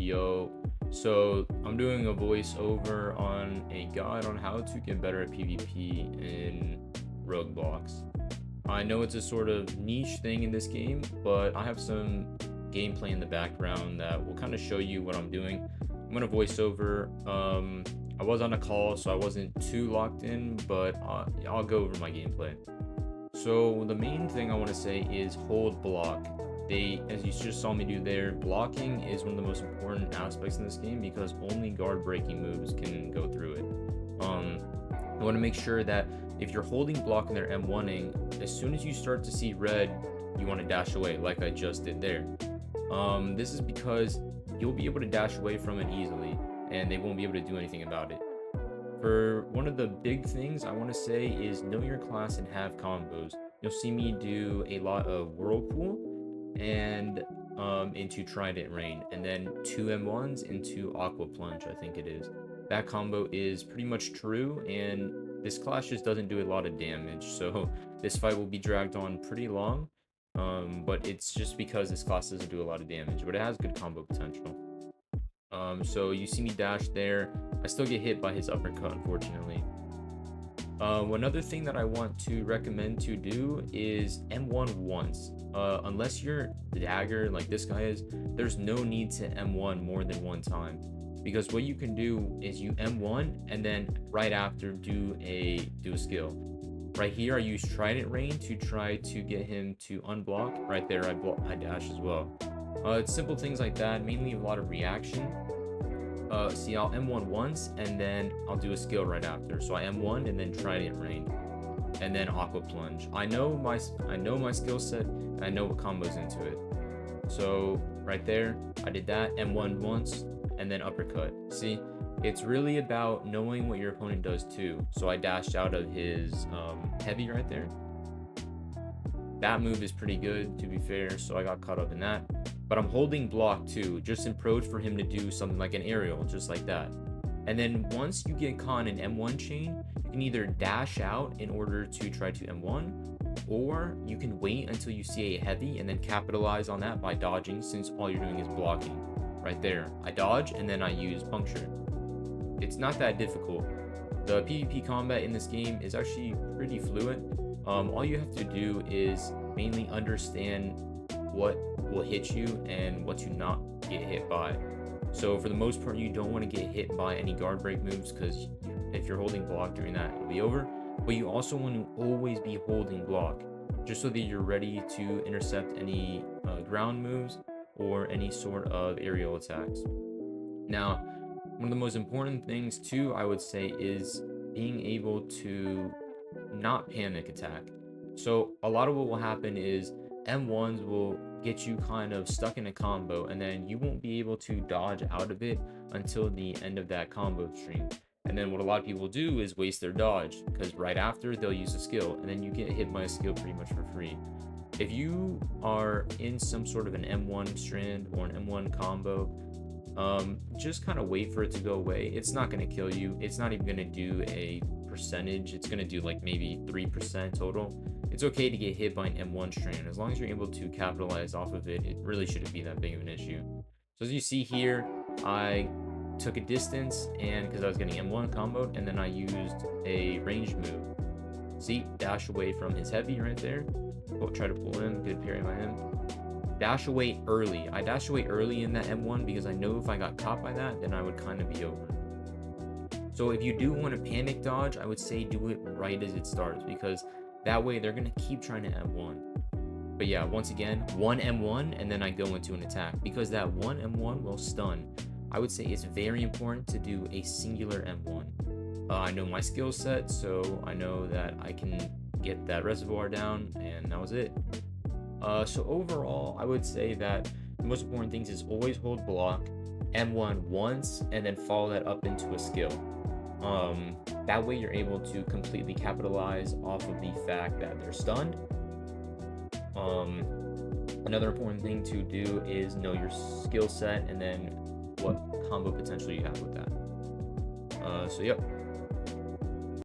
Yo, so I'm doing a voiceover on a guide on how to get better at PvP in Rogueblox. I know it's a sort of niche thing in this game, but I have some gameplay in the background that will kind of show you what I'm doing. I'm gonna voice over. I was on a call, so I wasn't too locked in, but I'll go over my gameplay. So the main thing I want to say is hold block. As you just saw me do there, blocking is one of the most important aspects in this game because only guard breaking moves can go through it. I want to make sure that if you're holding block and they're M1ing, as soon as you start to see red, you want to dash away like I just did there. This is because you'll be able to dash away from it easily and they won't be able to do anything about it. For one of the big things I want to say is know your class and have combos. You'll see me do a lot of Whirlpool and into Trident Rain, and then 2 M1s into Aqua Plunge, I think it is. That combo is pretty much true, and this class just doesn't do a lot of damage, so this fight will be dragged on pretty long, but it's just because this class doesn't do a lot of damage, but it has good combo potential. So you see me dash there. I still get hit by his uppercut, unfortunately. One other thing that I want to recommend to do is M1 once. Unless you're dagger like this guy is, there's no need to M1 more than one time. Because what you can do is you M1 and then right after do a skill. Right here I use Trident Rain to try to get him to unblock. Right there I dash as well. It's simple things like that, mainly a lot of reaction. See, I'll M1 once and then I'll do a skill right after. So I M1 and then Trident Rain and then Aqua Plunge. I know my skill set and I know what combos into it. So right there, I did that, M1 once and then uppercut. See, it's really about knowing what your opponent does too. So I dashed out of his heavy right there. That move is pretty good, to be fair, so I got caught up in that. But I'm holding block too, just in approach for him to do something like an aerial, just like that. And then once you get caught in an M1 chain, you can either dash out in order to try to M1, or you can wait until you see a heavy and then capitalize on that by dodging, since all you're doing is blocking. Right there, I dodge and then I use puncture. It's not that difficult. The PvP combat in this game is actually pretty fluid. All you have to do is mainly understand what will hit you and what to not get hit by. So for the most part, you don't want to get hit by any guard break moves, because if you're holding block during that, it'll be over. But you also want to always be holding block, just so that you're ready to intercept any ground moves or any sort of aerial attacks. Now, one of the most important things too, I would say, is being able to not panic attack. So a lot of what will happen is M1s will get you kind of stuck in a combo, and then you won't be able to dodge out of it until the end of that combo stream. And then what a lot of people do is waste their dodge, because right after they'll use a skill, and then you get hit by a skill pretty much for free. If you are in some sort of an M1 strand or an M1 combo, just kind of wait for it to go away. It's not going to kill you. It's not even going to do a percentage. It's going to do like maybe 3% total. It's okay to get hit by an M1 strand. As long as you're able to capitalize off of it, it really shouldn't be that big of an issue. So as you see here, I took a distance, and because I was getting M1 comboed, and then I used a ranged move. See, dash away from his heavy right there. Try to pull him, good parry by him. Dash away early. I dash away early in that M1 because I know if I got caught by that, then I would kind of be over. So if you do want to panic dodge, I would say do it right as it starts, because that way they're going to keep trying to M1. But yeah, once again, 1 M1 and then I go into an attack, because that 1 M1 will stun. I would say it's very important to do a singular M1. I know my skill set, so I know that I can get that reservoir down, and that was it. So overall, I would say that the most important things is always hold block, M1 once, and then follow that up into a skill. That way you're able to completely capitalize off of the fact that they're stunned. Another important thing to do is know your skill set and then what combo potential you have with that. So yep.